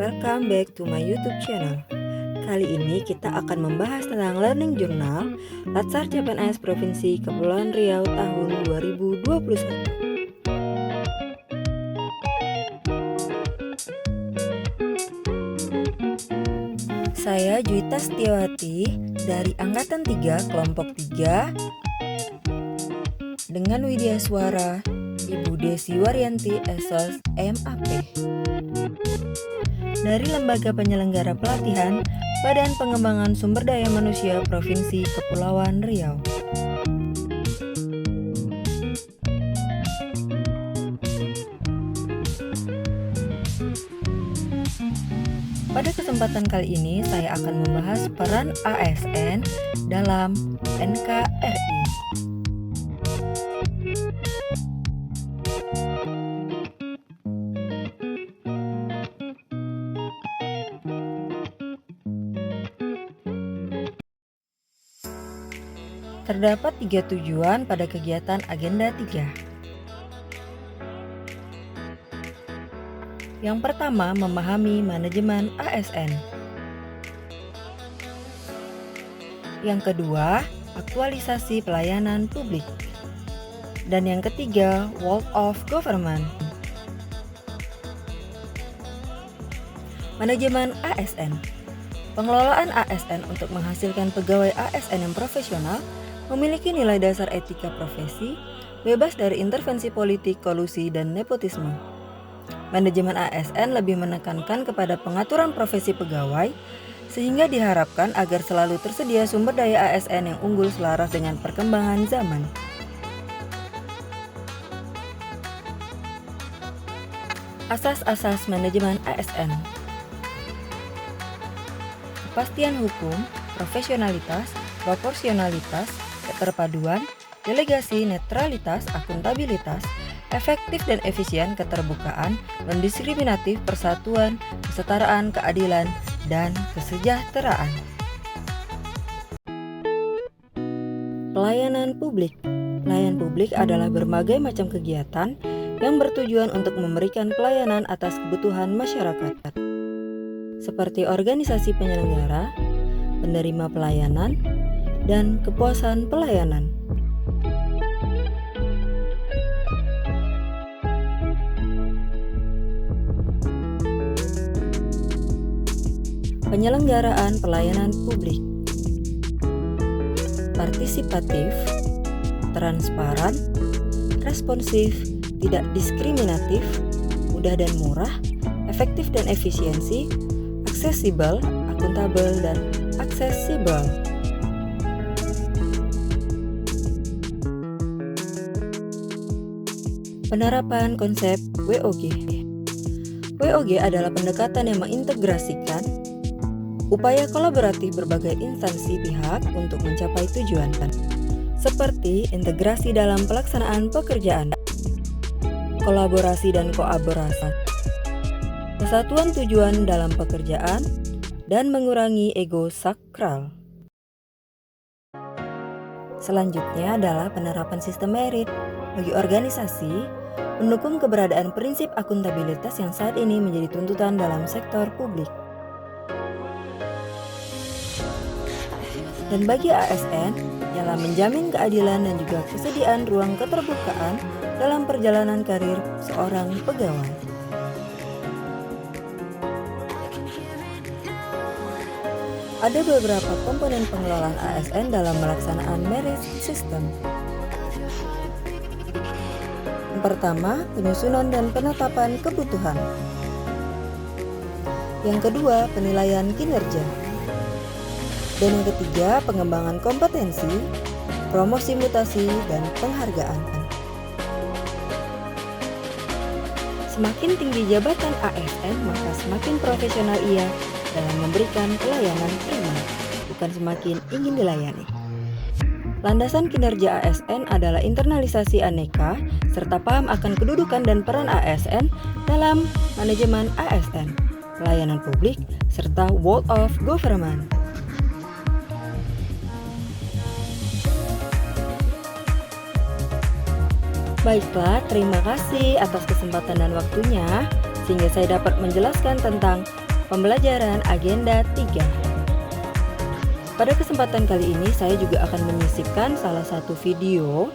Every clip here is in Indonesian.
welcome back to my YouTube channel. Kali ini kita akan membahas tentang Learning Journal Latsar CPNS Provinsi Kepulauan Riau tahun 2021. Saya Juwita Setiawati dari Angkatan 3 Kelompok 3 dengan widya suara Ibu Desi Waryanti Esos MAP dari Lembaga Penyelenggara Pelatihan Badan Pengembangan Sumber Daya Manusia Provinsi Kepulauan Riau. Pada kesempatan kali ini saya akan membahas peran ASN dalam NKRI. Terdapat 3 tujuan pada kegiatan Agenda 3. Yang pertama, memahami manajemen ASN. Yang kedua, aktualisasi pelayanan publik. Dan yang ketiga, world of government. Manajemen ASN. Pengelolaan ASN untuk menghasilkan pegawai ASN yang profesional memiliki nilai dasar etika profesi, bebas dari intervensi politik, kolusi, dan nepotisme. Manajemen ASN lebih menekankan kepada pengaturan profesi pegawai, sehingga diharapkan agar selalu tersedia sumber daya ASN yang unggul selaras dengan perkembangan zaman. Asas-asas manajemen ASN: kepastian hukum, profesionalitas, proporsionalitas, keterpaduan, delegasi, netralitas, akuntabilitas, efektif dan efisien, keterbukaan, non-diskriminatif, persatuan, kesetaraan, keadilan, dan kesejahteraan. Pelayanan publik. Pelayanan publik adalah berbagai macam kegiatan yang bertujuan untuk memberikan pelayanan atas kebutuhan masyarakat, seperti organisasi penyelenggara, penerima pelayanan, dan kepuasan pelayanan. Penyelenggaraan pelayanan publik: partisipatif, transparan, responsif, tidak diskriminatif, mudah dan murah, efektif dan efisiensi, aksesibel, akuntabel, dan aksesibel. Penerapan konsep WOG. WOG adalah pendekatan yang mengintegrasikan upaya kolaboratif berbagai instansi pihak untuk mencapai tujuan, seperti integrasi dalam pelaksanaan pekerjaan, kolaborasi dan kolaborasi, kesatuan tujuan dalam pekerjaan, dan mengurangi ego sakral. Selanjutnya adalah penerapan sistem merit bagi organisasi, mendukung keberadaan prinsip akuntabilitas yang saat ini menjadi tuntutan dalam sektor publik. Dan bagi ASN, ialah menjamin keadilan dan juga kesediaan ruang keterbukaan dalam perjalanan karir seorang pegawai. Ada beberapa komponen pengelolaan ASN dalam melaksanaan merit system. Yang pertama, penyusunan dan penetapan kebutuhan. Yang kedua, penilaian kinerja. Dan yang ketiga, pengembangan kompetensi, promosi mutasi, dan penghargaan. Semakin tinggi jabatan ASN, maka semakin profesional ia dalam memberikan pelayanan prima, bukan semakin ingin dilayani. Landasan kinerja ASN adalah internalisasi aneka, serta paham akan kedudukan dan peran ASN dalam manajemen ASN, pelayanan publik, serta world of government. Baiklah, terima kasih atas kesempatan dan waktunya, sehingga saya dapat menjelaskan tentang pembelajaran agenda 3. Pada kesempatan kali ini saya juga akan menyisipkan salah satu video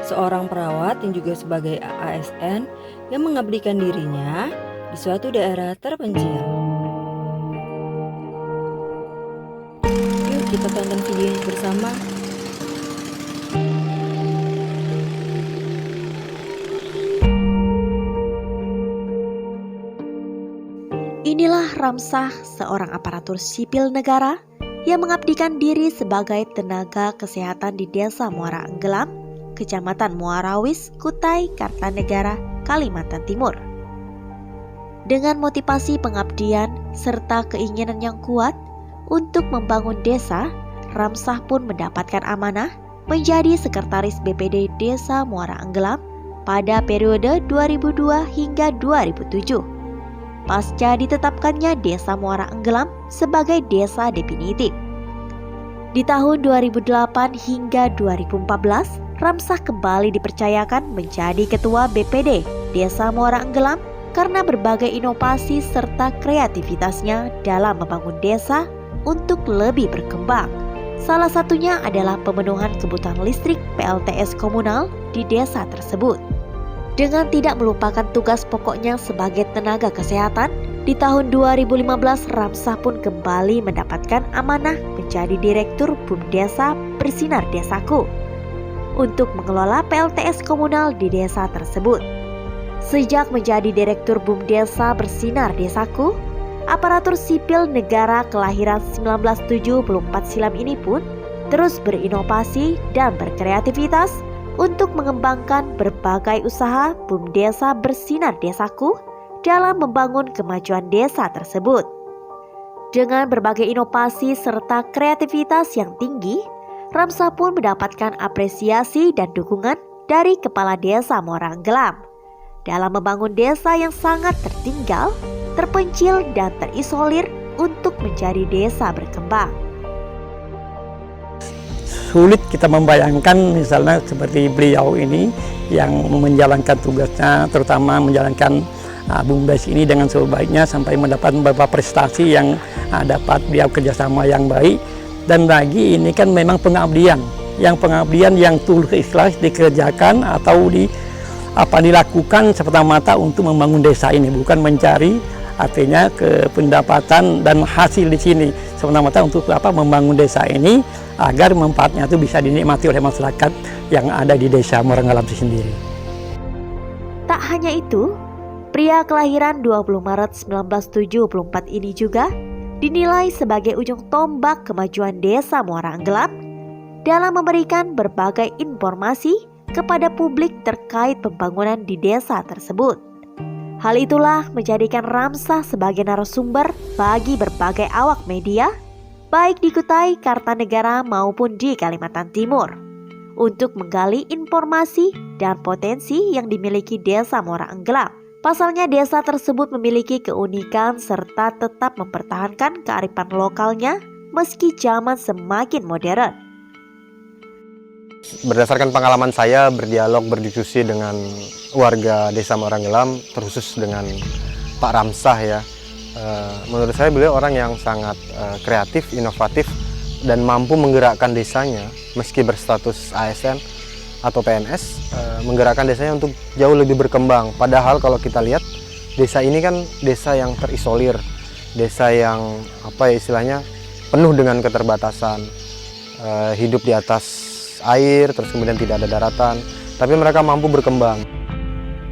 seorang perawat yang juga sebagai ASN yang mengabdikan dirinya di suatu daerah terpencil. Yuk kita tonton videonya bersama. Inilah Ramsah, seorang aparatur sipil negara yang mengabdikan diri sebagai tenaga kesehatan di Desa Muara Enggelam, Kecamatan Muarawis, Kutai, Kartanegara, Kalimantan Timur. Dengan motivasi pengabdian serta keinginan yang kuat untuk membangun desa, Ramsah pun mendapatkan amanah menjadi Sekretaris BPD Desa Muara Enggelam pada periode 2002 hingga 2007. Pasca ditetapkannya Desa Muara Enggelam sebagai desa definitif. Di tahun 2008 hingga 2014, Ramsah kembali dipercayakan menjadi Ketua BPD Desa Muara Enggelam karena berbagai inovasi serta kreativitasnya dalam membangun desa untuk lebih berkembang. Salah satunya adalah pemenuhan kebutuhan listrik PLTS komunal di desa tersebut. Dengan tidak melupakan tugas pokoknya sebagai tenaga kesehatan, di tahun 2015 Ramsah pun kembali mendapatkan amanah menjadi Direktur BUMDesa Bersinar Desaku untuk mengelola PLTS komunal di desa tersebut. Sejak menjadi Direktur BUMDesa Bersinar Desaku, aparatur sipil negara kelahiran 1974 silam ini pun terus berinovasi dan berkreativitas untuk mengembangkan berbagai usaha BUMDesa Bersinar Desaku dalam membangun kemajuan desa tersebut. Dengan berbagai inovasi serta kreativitas yang tinggi, Ramsah pun mendapatkan apresiasi dan dukungan dari Kepala Desa Muara Enggelam dalam membangun desa yang sangat tertinggal, terpencil, dan terisolir untuk menjadi desa berkembang. Sulit kita membayangkan misalnya seperti beliau ini yang menjalankan tugasnya, terutama menjalankan BUMDes ini dengan sebaiknya sampai mendapat beberapa prestasi yang dapat beliau kerjasama yang baik. Dan lagi ini kan memang pengabdian yang tulus ikhlas dikerjakan atau dilakukan semata-mata untuk membangun desa ini, bukan mencari artinya ke pendapatan dan hasil di sini, semata-mata untuk membangun desa ini agar manfaatnya itu bisa dinikmati oleh masyarakat yang ada di desa Muara Enggelam itu sendiri. Tak hanya itu, pria kelahiran 20 Maret 1974 ini juga dinilai sebagai ujung tombak kemajuan desa Muara Enggelam dalam memberikan berbagai informasi kepada publik terkait pembangunan di desa tersebut. Hal itulah menjadikan Ramsah sebagai narasumber bagi berbagai awak media, baik di Kutai, Kartanegara maupun di Kalimantan Timur, untuk menggali informasi dan potensi yang dimiliki Desa Muara Enggelam. Pasalnya desa tersebut memiliki keunikan serta tetap mempertahankan kearifan lokalnya meski zaman semakin modern. Berdasarkan pengalaman saya berdialog, berdiskusi dengan warga Desa Muara Enggelam, terkhusus dengan Pak Ramsah ya. Menurut saya beliau orang yang sangat kreatif, inovatif, dan mampu menggerakkan desanya meski berstatus ASN atau PNS, menggerakkan desanya untuk jauh lebih berkembang. Padahal kalau kita lihat desa ini kan desa yang terisolir, desa yang istilahnya penuh dengan keterbatasan, hidup di atas air, terus kemudian tidak ada daratan, tapi mereka mampu berkembang.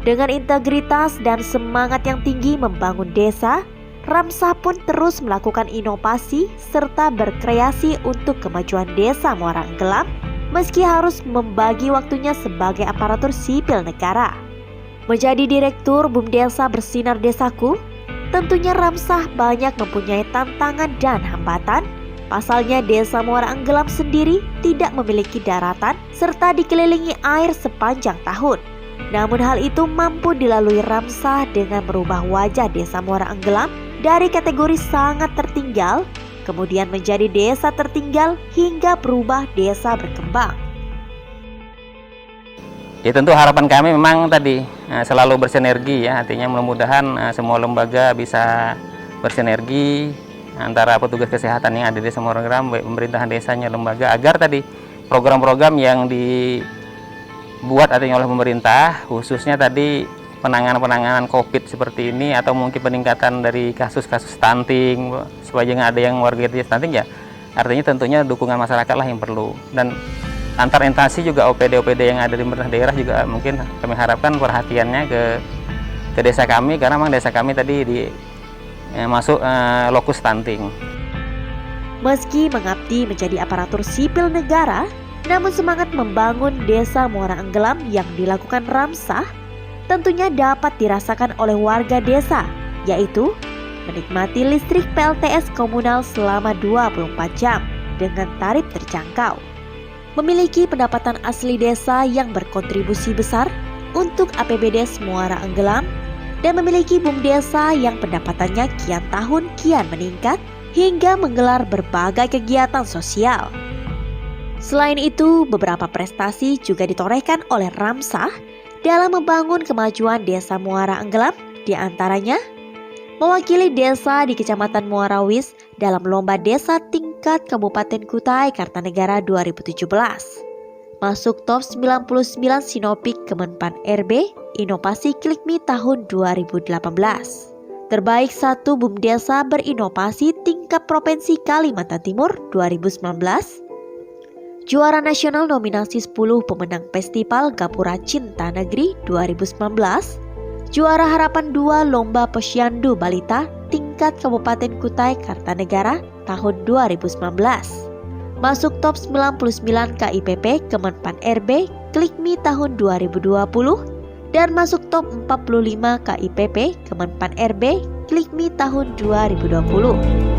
Dengan integritas dan semangat yang tinggi membangun desa, Ramsah pun terus melakukan inovasi serta berkreasi untuk kemajuan Desa Muara Enggelam meski harus membagi waktunya sebagai aparatur sipil negara. Menjadi Direktur BUMDesa Bersinar Desaku, tentunya Ramsah banyak mempunyai tantangan dan hambatan. Pasalnya Desa Muara Enggelam sendiri tidak memiliki daratan serta dikelilingi air sepanjang tahun. Namun hal itu mampu dilalui Ramsah dengan merubah wajah Desa Muara Enggelam dari kategori sangat tertinggal, kemudian menjadi desa tertinggal hingga berubah desa berkembang. Ya tentu harapan kami memang tadi selalu bersinergi ya, artinya mudah-mudahan semua lembaga bisa bersinergi antara petugas kesehatan yang ada di desa Muara-Anggelam, baik pemerintahan desanya, lembaga, agar tadi program-program yang dibuat adanya oleh pemerintah, khususnya tadi penanganan COVID seperti ini, atau mungkin peningkatan dari kasus-kasus stunting, supaya jangan ada yang warga desa stunting ya, artinya tentunya dukungan masyarakat lah yang perlu. Dan antar instansi juga OPD yang ada di pemerintah daerah juga mungkin kami harapkan perhatiannya ke desa kami, karena memang desa kami tadi masuk lokus stunting. Meski mengabdi menjadi aparatur sipil negara, namun semangat membangun desa Muara-Anggelam yang dilakukan Ramsah tentunya dapat dirasakan oleh warga desa, yaitu menikmati listrik PLTS komunal selama 24 jam dengan tarif terjangkau, memiliki pendapatan asli desa yang berkontribusi besar untuk APBD Muara-Anggelam, dan memiliki BUMDesa yang pendapatannya kian tahun kian meningkat hingga menggelar berbagai kegiatan sosial. Selain itu, beberapa prestasi juga ditorehkan oleh Ramsah dalam membangun kemajuan desa Muara-Anggelam, di antaranya mewakili desa di Kecamatan Muarawis dalam Lomba Desa Tingkat Kabupaten Kutai Kartanegara 2017, masuk top 99 Sinopik Kemenpan RB Inovasi Klikmi tahun 2018, terbaik 1 BUMDesa berinovasi tingkat Provinsi Kalimantan Timur 2019, juara nasional nominasi 10 pemenang Festival Gapura Cinta Negeri 2019, juara Harapan 2 Lomba Posyandu Balita tingkat Kabupaten Kutai Kartanegara tahun 2019, masuk top 99 KIPP Kemenpan RB Klikmi tahun 2020, dan masuk top 45 KIPP Kemenpan RB Klikmi tahun 2020.